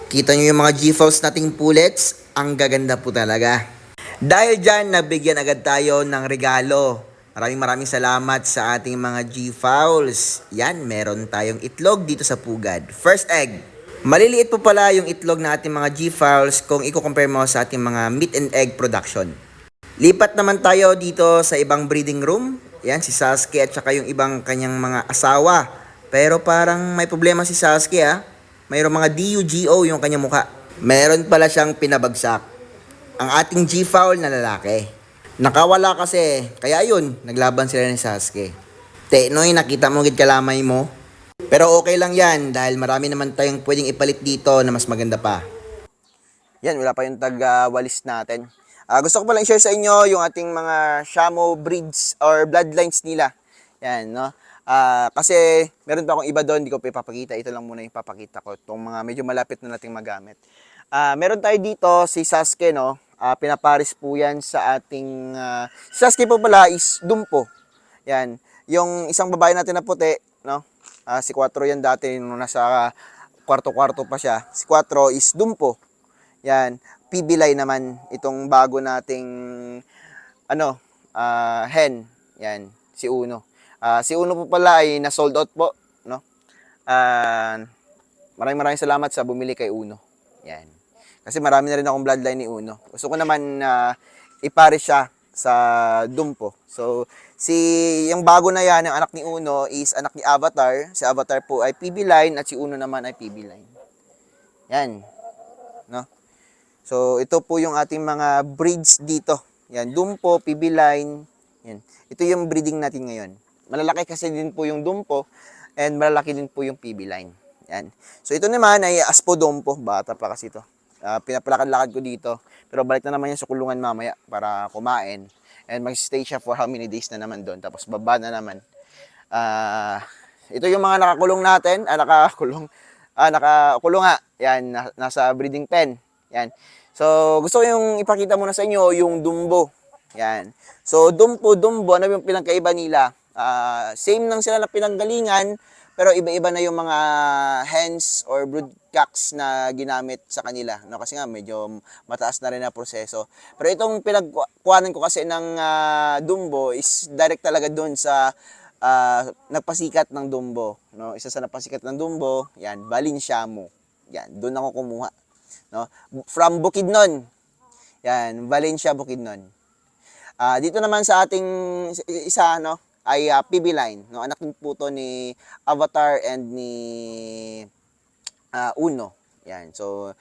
Kita nyo yung mga G-Falls nating pullets? Ang gaganda po talaga. Dahil dyan, nabigyan agad tayo ng regalo. Maraming salamat sa ating mga G-Fowls. Yan, meron tayong itlog dito sa Pugad. First egg. Maliliit po pala yung itlog na ating mga G-Fowls kung i-compare mo sa ating mga meat and egg production. Lipat naman tayo dito sa ibang breeding room. Yan, si Sasuke at saka yung ibang kanyang mga asawa. Pero parang may problema si Sasuke ah. Mayroong mga DUGO yung kanyang mukha. Meron pala siyang pinabagsak. Ang ating G-Fowl na lalaki. Nakawala kasi, kaya yun, naglaban sila ni Sasuke. Noy, nakita mo gid kalamay mo. Pero okay lang yan dahil marami naman tayong pwedeng ipalit dito na mas maganda pa. Yan, wala pa yung tag-walis natin. Gusto ko palang i-share sa inyo yung ating mga Shamo breeds or bloodlines nila. Yan, no? Kasi meron pa akong iba doon, hindi ko pa ipapakita. Ito lang muna yung papakita ko. Itong mga medyo malapit na nating magamit. Meron tayo dito si Sasuke, no? Pinaparis po yan sa ating... Sasuke po pala is Dumpo. Yan. Yung isang babae natin na puti, no? Si Quattro yan dati, nung nasa kwarto-kwarto pa siya. Si Quattro is Dumpo. Yan. PB line naman itong bago nating hen. Yan, si Uno. Si Uno po pala ay na-sold out po, no? Maraming salamat sa bumili kay Uno. Yan. Kasi marami na rin akong bloodline ni Uno. Gusto ko naman ipares siya sa Dumpo. So, yung bago na yan, yung anak ni Uno is anak ni Avatar. Si Avatar po ay PB line at si Uno naman ay PB line. Yan. No? So, ito po yung ating mga breeds dito. Yan, Dumpo, PB line. Yan. Ito yung breeding natin ngayon. Malalaki kasi din po yung Dumpo and malalaki din po yung PB line. Yan. So, ito naman ay Aspodumpo. Bata pa kasi ito. Pinapalakad-lakad ko dito. Pero balik na naman yan sa kulungan mamaya para kumain. And mag-stay siya for how many days na naman doon. Tapos baba na naman. Ito yung mga nakakulong natin. Nakakulong nga. Yan, nasa breeding pen. Yan. So, gusto ko yung ipakita muna sa inyo yung Dumbo. Yan. So, Dumbo, ano yung pinagkaiba nila? Same lang sila na pinanggalingan, pero iba-iba na yung mga hens or brood cocks na ginamit sa kanila. No? Kasi nga, medyo mataas na rin na proseso. Pero itong pinagkuhanan ko kasi ng Dumbo is direct talaga dun sa nagpasikat ng Dumbo. No? Isa sa nagpasikat ng Dumbo, yan, Balinciamo. Yan, doon ako kumuha. No? From Bukidnon. Yan, Valencia, Bukidnon. Dito naman sa ating isa, no, ay PB line. No? Anak po to ni Avatar and ni Uno. Yan. So,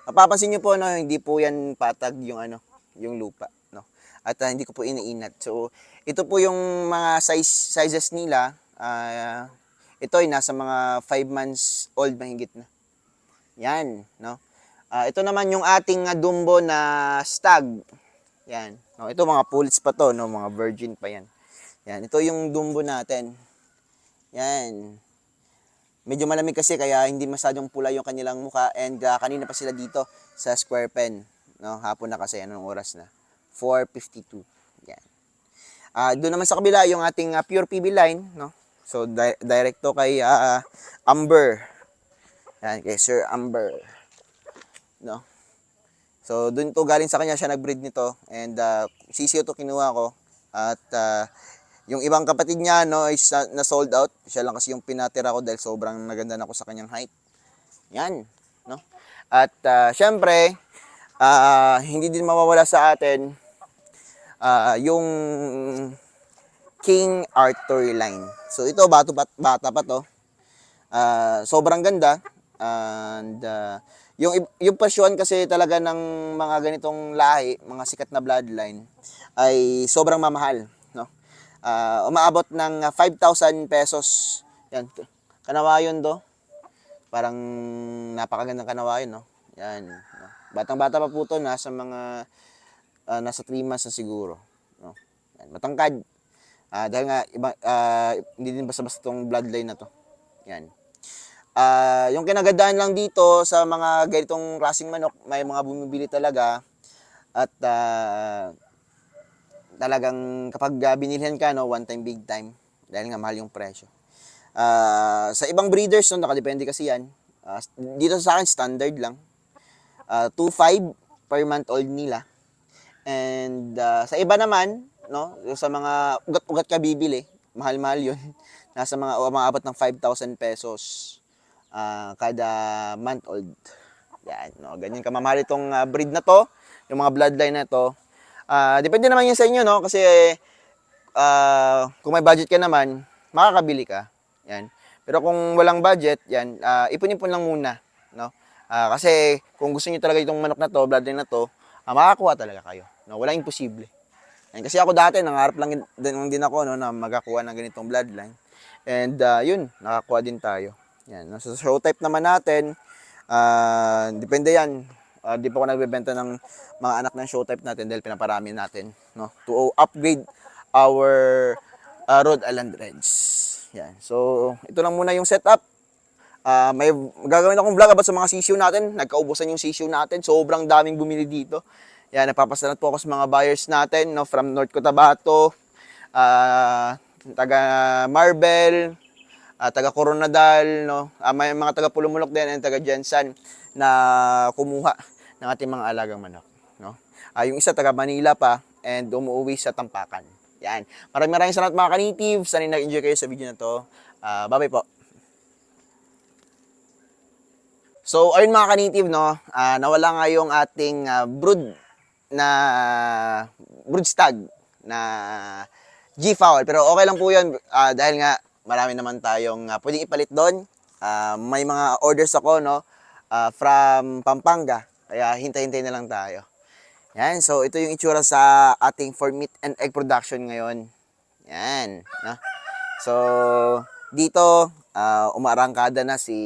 mapapansin niyo po, no, hindi po yan patag yung yung lupa, no. At hindi ko po iniinat. So, ito po yung mga sizes nila. Ito ay nasa mga 5 months old mahigit na. Yan, no. Ito naman yung ating Dumbo na stag. Yan. No, ito mga pullets pa to, no, mga virgin pa yan. Yan, ito yung Dumbo natin. Yan. Medyo malamig kasi kaya hindi masyadong pula yung kanilang mukha and kanina pa sila dito sa square pen, no. Hapon na kasi, anong oras na? 4:52. Yan. Doon naman sa kabila yung ating pure PB line, no. So direct to kay Amber. Yan, kay Sir Amber. No? So, dun to galing sa kanya siya nag-breed nito. And sisiyo to kinuha ko. At yung ibang kapatid niya, no, is na-sold out. Siya lang kasi yung pinatira ko dahil sobrang naganda na ako sa kanyang height. Yan. No? At syempre, hindi din mawawala sa atin yung King Arthur line. So, ito, bata pa to. Sobrang ganda. And yung pasyon kasi talaga ng mga ganitong lahi, mga sikat na bloodline ay sobrang mamahal, no? Umaabot ng 5,000 pesos. Yan. Kanawayon do. Parang napakagandang kanawayon, no? Yan, no? Batang-bata pa po to, nasa mga nasa 3 months na siguro, no? Yan, matangkad. Dahil nga hindi din basta-basta tong bloodline na to. Yan. Yung kinagandaan lang dito sa mga ganitong klaseng manok, may mga bumibili talaga at talagang kapag binilhan ka, no, one time, big time, dahil nga mahal yung presyo. Sa ibang breeders, no, nakadepende kasi yan. Dito sa akin, standard lang. 2.5 per month old nila. And sa iba naman, no, sa mga ugat-ugat ka bibili, mahal-mahal yun. Nasa mga umaabot ng 5,000 pesos kada month old. Yan, no, ganyan kamamahal itong breed na to, yung mga bloodline na to. Depende naman yan sa inyo, no, kasi kung may budget ka naman, makakabili ka. Yan. Pero kung walang budget, yan, ipon-ipon lang muna, no? Kasi kung gusto niyo talaga itong manok na to, bloodline na to, makakuha talaga kayo. No? Walang imposible. Yan. Kasi ako dati, nangarap lang din ako, no, na magakuha ng ganitong bloodline. And yun, nakakuha din tayo. Yan. No? So, show type naman natin, depende yan. Di pa ako nagbebenta ng mga anak ng show type natin dahil pinaparami natin, no, to upgrade our Rhode Island Reds. Yan. So, ito lang muna yung setup. May gagawin akong vlog about sa mga sisiyo natin. Nagkaubusan yung sisiyo natin. Sobrang daming bumili dito. Yan, nagpapasalamat po ako sa mga buyers natin, no, from North Cotabato, taga Marbel, taga Coronadal, no. May mga taga Pulumulok din and taga Jensan na kumuha ng ating mga alagang manok, no. Yung isa taga Manila pa and umuwi sa Tampakan. Yan. Maraming salamat mga ka-native. Sana nag-enjoy kayo sa video na to. Bye-bye po. So, ayun mga ka-native, no, nawala nga yung ating brood stag na G-fowl. Pero okay lang po yun dahil nga marami naman tayong pwedeng ipalit doon. May mga orders ako, no, from Pampanga. Kaya hintay-hintay na lang tayo. Yan, so ito yung itsura sa ating for meat and egg production ngayon. Yan, no? So, dito, umaarangkada na si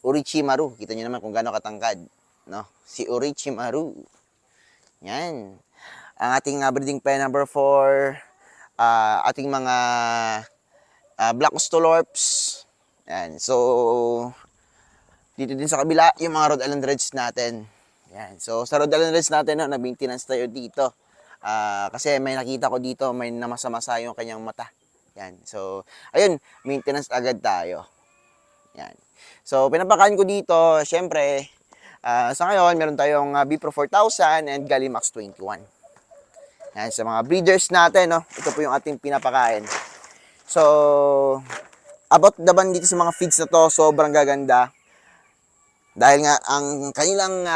Orochimaru. Kita nyo naman kung gaano katangkad, no? Si Orochimaru. Yan. Ang ating breeding pen number 4, ating mga Black Stolorps. Yan. So, dito din sa kabila, yung mga Rhode Island Reds natin. Yan. So, sa Rhode Island Reds natin, no, nag-maintenance tayo dito. Kasi may nakita ko dito, may namasa-masa yung kanyang mata. Yan. So, ayun, maintenance agad tayo. Yan. So, pinapakaan ko dito, syempre, sa ngayon, meron tayong Bipro 4000 and Gallimax 21. Yan, sa mga breeders natin, no, ito po yung ating pinapakain. So, about naman dito sa mga feeds na to, sobrang gaganda. Dahil nga, ang kanilang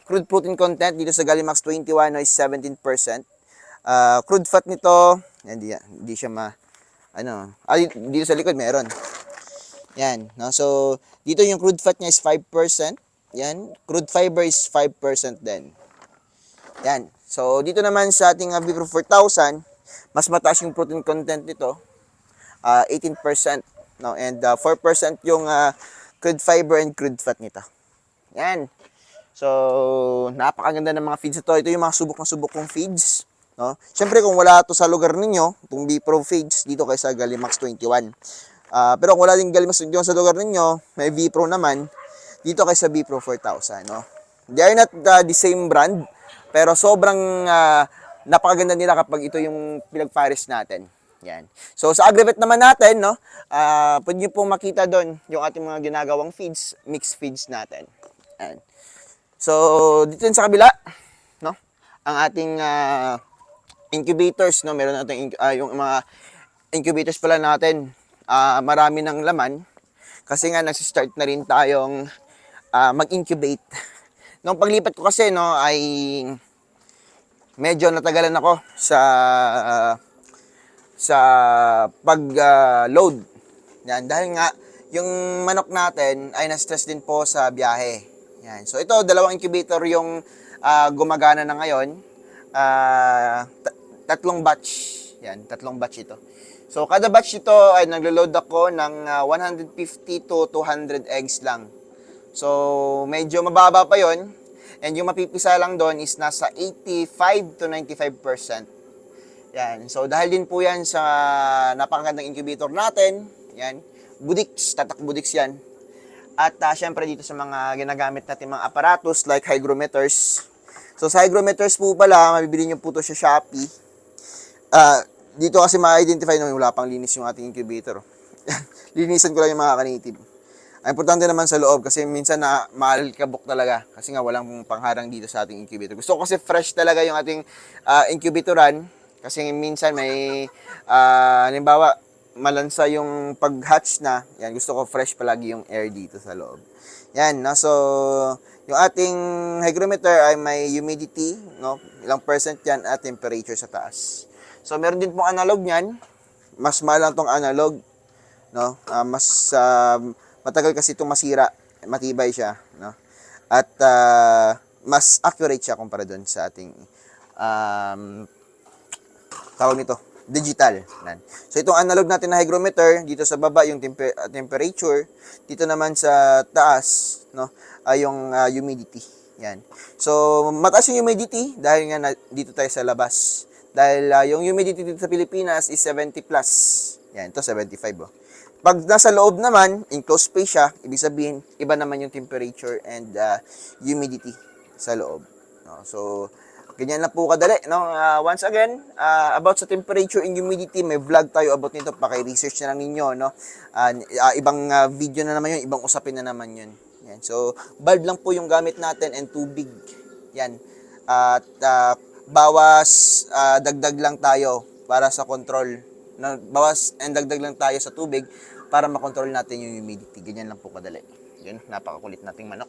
crude protein content dito sa Gallimax 21 is 17%. Crude fat nito, hindi siya dito sa likod meron. Yan, no? So, dito yung crude fat niya is 5%. Yan, crude fiber is 5% din. Yan. So, dito naman sa ating Bipro 4000, mas mataas yung protein content nito, 18%, no? And 4% yung crude fiber and crude fat nito. Yan. So, napakaganda ng mga feeds ito. Ito yung mga subok na subok kong feeds, no? Siyempre, kung wala ito sa lugar ninyo, itong Bipro feeds, dito kayo sa Gallimax 21. Pero kung wala din Gallimax 21 sa lugar ninyo, may Bipro naman, dito kayo sa Bipro 4000, no? They are not the same brand, pero sobrang napakaganda nila kapag ito yung pinag-pares natin. Yan. So, sa Agrivet naman natin, no, pwede nyo pong makita doon yung ating mga ginagawang feeds, mixed feeds natin. Yan. So, dito sa kabila, no, ang ating incubators, no, meron natin yung mga incubators pala natin, marami ng laman kasi nga nagsistart na rin tayong mag-incubate. Nung paglipat ko kasi, no, ay medyo natagalan ako sa pag-load. Yan, dahil nga yung manok natin ay na-stress din po sa biyahe. Yan. So ito, dalawang incubator yung gumagana na ngayon. Tatlong batch. Yan, tatlong batch ito. So kada batch ito ay naglo-load ako ng 150 to 200 eggs lang. So medyo mababa pa yon. And yung mapipisa lang doon is nasa 85 to 95%. Yan. So, dahil din po yan sa napakagandang incubator natin. Yan. Budiks, tatak budiks yan. At syempre dito sa mga ginagamit natin mga apparatus like hygrometers. So, sa hygrometers po pala, mabibili nyo po ito sa Shopee. Dito kasi ma-identify nyo, wala pang linis yung ating incubator. Linisan ko lang yung mga ka-native. Ang importante naman sa loob kasi minsan na maalikabok talaga kasi nga walang pangharang dito sa ating incubator. Gusto ko kasi fresh talaga yung ating incubatoran kasi minsan may halimbawa malansa yung pag-hatch na. Yan, gusto ko fresh palagi yung air dito sa loob. Yan, no? So, yung ating hygrometer ay may humidity, no? Ilang percent yan at temperature sa taas. So, meron din pong analog niyan. Mas mahal lang tong analog, no? Matagal kasi itong masira, matibay siya, no? At mas accurate siya kumpara doon sa ating tawag nito, digital. Yan. So itong analog natin na hygrometer, dito sa baba yung temperature, dito naman sa taas, no, ay yung humidity. Yan. So mataas yung humidity dahil nga dito tayo sa labas. Dahil yung humidity dito sa Pilipinas is 70 plus. Yan, ito 75 oh. Pag nasa loob naman, enclosed space siya, ibig sabihin, iba naman yung temperature and humidity sa loob. No? So, ganyan lang po kadali. No? Once again, about sa temperature and humidity, may vlog tayo about nito. Paki-research na lang ninyo. No? Ibang video na naman yun, ibang usapin na naman yun. Yan. So, bulb lang po yung gamit natin and tubig. Yan. At bawas, dagdag lang tayo para sa control. No, bawas and dagdag lang tayo sa tubig para makontrol natin yung humidity. Ganyan lang po kadali. Yun, napakakulit nating manok.